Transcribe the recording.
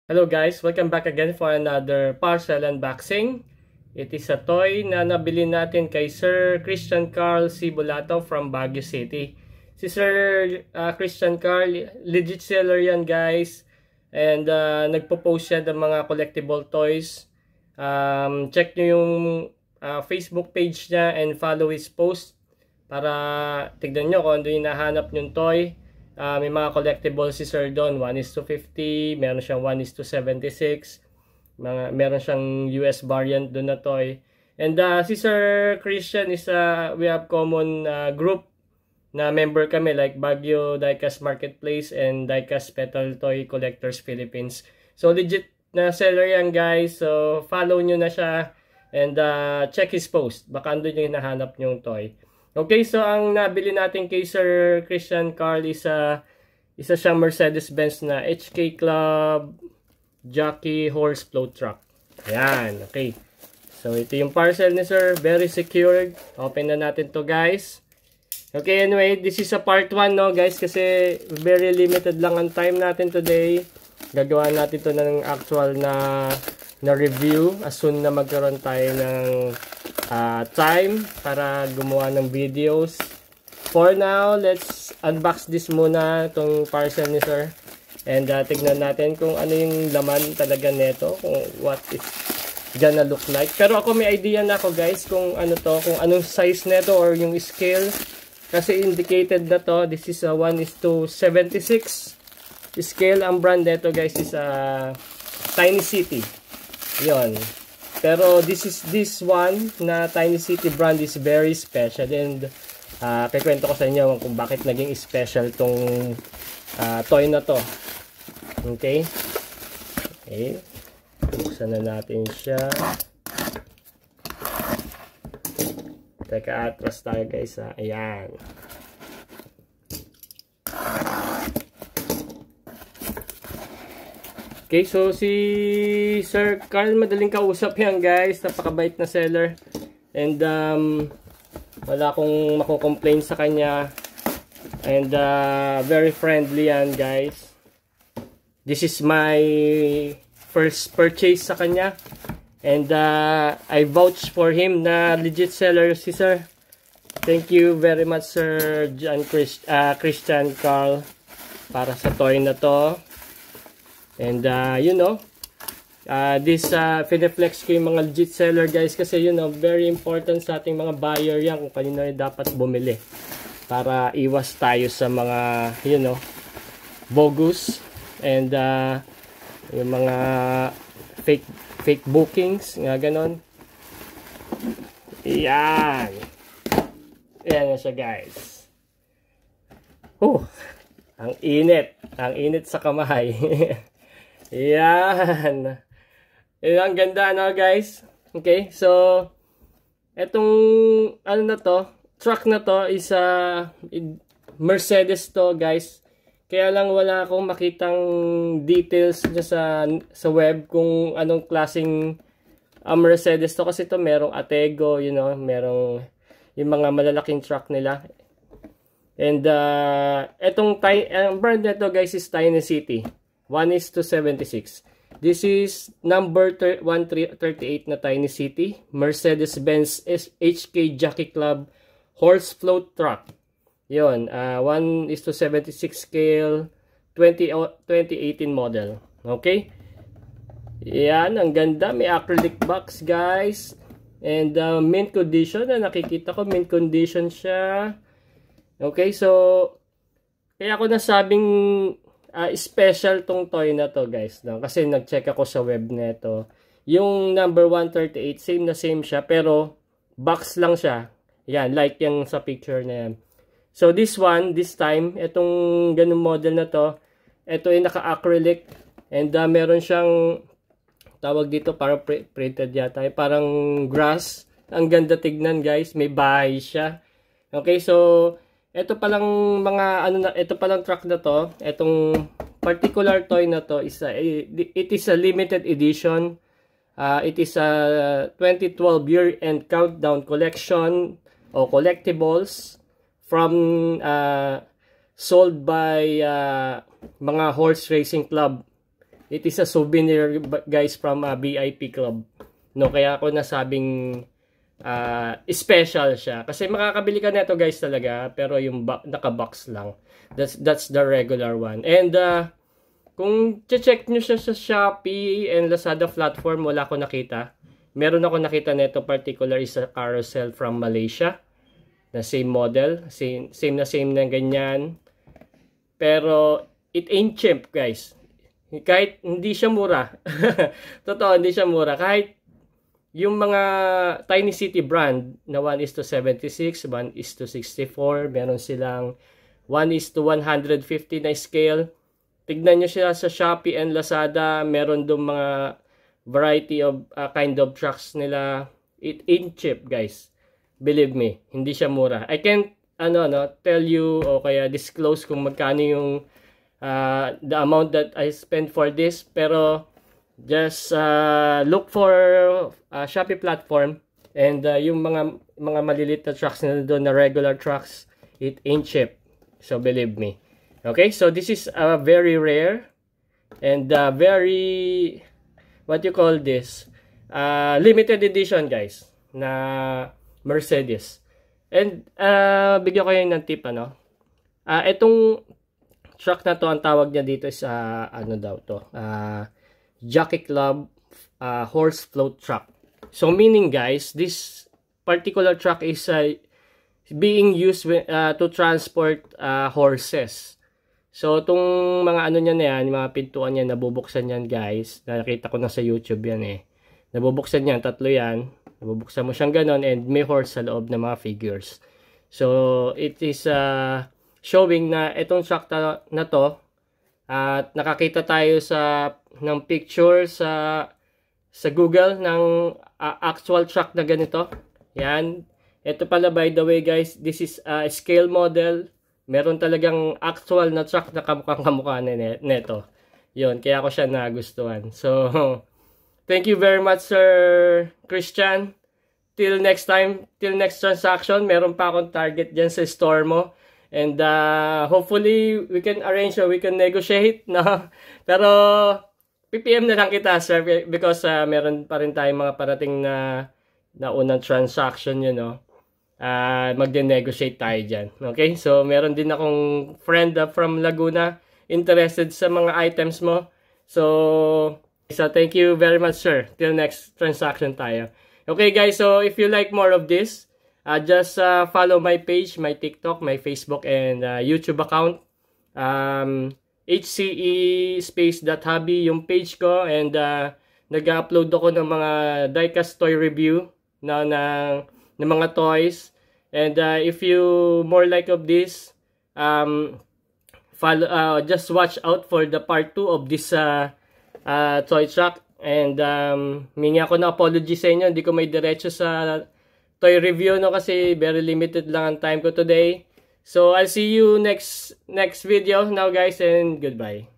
Hello guys, welcome back again for another parcel unboxing. It is a toy na nabili natin kay Sir Christian Carl Cibolato from Baguio City. Si Sir Christian Carl, legit seller yan guys. And nagpo-post siya ng mga collectible toys. Check nyo yung Facebook page niya and follow his post para tignan nyo kung ano yung nahanap yung toy. May mga collectible si Sir Don, 1:50, meron siyang 1:76, meron siyang US variant doon na toy. And si Sir Christian is we have common group na member kami like Baguio Diecast Marketplace and Diecast Petal Toy Collectors Philippines. So legit na seller yan guys, so follow nyo na siya and check his post, baka andun yung hinahanap nyong toy. Okay, so ang nabili natin kay Sir Christian Carl is isa siyang Mercedes-Benz na HK Club Jockey Horse Float Truck. Ayan, okay. So ito yung parcel ni Sir, very secured. Open na natin to guys. Okay, anyway, this is a part 1 no guys kasi very limited lang ang time natin today. Gagawa natin to ng actual na review as soon na magkaroon tayo ng time para gumawa ng videos. For now, let's unbox this muna, itong parcel ni Sir. And tignan natin kung ano yung laman talaga nito, kung what it's gonna look like. Pero ako may idea na ako guys kung ano to, kung anong size nito or yung scale. Kasi indicated na to, this is a 1:76 scale. Ang brand nito guys is Tiny City. Yon. Pero this one na Tiny City brand is very special and kikwento ko sa inyo kung bakit naging special tong toy na to. Okay? Okay. Buksan na natin siya. Teka, atras tayo guys ha. Ayan. Okay, so si Sir Carl, madaling kausap yan guys. Napakabait na seller. And wala akong mako-complain sa kanya. And very friendly yan guys. This is my first purchase sa kanya. And I vouch for him na legit seller si Sir. Thank you very much Sir Christian Carl para sa toy na to. And you know, this pineflex ko yung mga legit seller guys kasi you know, very important sa ating mga buyer yan kung kanino dapat bumili para iwas tayo sa mga you know, bogus and yung mga fake bookings nga ganon. Yan na siya guys. Ang init sa kamay. Yan. Ang ganda no guys. Okay, so etong ano na to, truck na to is Mercedes to guys. Kaya lang wala akong makitang details sa web kung anong klaseng Mercedes to kasi to merong Atego, you know, merong yung mga malalaking truck nila. And etong brand nito guys is Tiny City. 1:76. This is number 138 na Tiny City. Mercedes-Benz HK Jockey Club Horse Float Truck. Yun. 1:76 scale. 2018 model. Okay? Yan. Ang ganda. May acrylic box guys. And mint condition. Nakikita ko mint condition siya. Okay. So, kaya ako nasabing special tong toy na to guys no? Kasi nag-check ako sa web nito. Yung number 138 same siya pero box lang siya. Yan, like yung sa picture na yan. So this time itong ganung model na to, ito ay naka-acrylic and meron siyang tawag dito parang printed yata, parang grass. Ang ganda tignan guys, may bahay siya. Okay, so ito palang ito palang truck na to, itong particular toy na to is it is a limited edition. It is a 2012 year-end countdown collection o collectibles from sold by mga horse racing club It is a souvenir, guys, from BIP Club. No, kaya ako nasabing special siya. Kasi makakabili ka nito, guys, talaga. Pero yung naka-box lang. That's the regular one. And kung check nyo siya sa Shopee and Lazada platform, wala ko nakita. Meron ako nakita nito particular is a carousel from Malaysia. Na same model. Same na ganyan. Pero it ain't cheap, guys. Kahit hindi siya mura. Totoo, hindi siya mura. Kahit yung mga Tiny City brand na 1:76, 1:64, meron silang 1:150 na scale. Tignan nyo siya sa Shopee and Lazada. Meron doon mga variety of kind of trucks nila. It ain't cheap, guys. Believe me, hindi siya mura. I can't tell you o kaya disclose kung magkano yung the amount that I spent for this, pero just look for Shopee platform and yung mga maliliit na trucks na doon na regular trucks, it ain't cheap. So believe me. Okay, so this is very rare and very, what you call this, limited edition, guys, na Mercedes. And bigyan ko kayo ng tip, itong truck na to, ang tawag niya dito is Jockey Club horse float truck. So meaning, guys, this particular truck is being used to transport horses. So itong mga niya na yan, mga pintuan niya, nabubuksan yan, guys. Nakita ko na sa YouTube yan Nabubuksan yan, tatlo yan. Nabubuksan mo siyang ganon and may horse sa loob ng mga figures. So it is showing na itong truck na to, at nakakita tayo ng picture sa Google ng actual truck na ganito. Yan. Ito pala, by the way, guys, this is a scale model. Meron talagang actual na truck na kamukha neto. Yun, kaya ako siya nagustuhan. So, thank you very much, Sir Christian. Till next time, till next transaction, meron pa akong target dyan sa store mo. And hopefully, we can arrange or we can negotiate. No? Pero, PPM na lang kita, sir, because meron pa rin tayong mga parating na unang transaction, magde-negotiate tayo dyan. Okay? So, meron din akong friend from Laguna interested sa mga items mo. So thank you very much, sir. Till next transaction tayo. Okay, guys. So, if you like more of this, just follow my page, my TikTok, my Facebook, and YouTube account. HCE_hobby yung page ko, and nag-upload ako ng mga diecast toy review ng mga toys. And if you more like of this, just watch out for the part 2 of this toy truck. And mingi ako na apology sa inyo, hindi ko may diretso sa toy review kasi very limited lang ang time ko today. So I'll see you next video now, guys, and goodbye.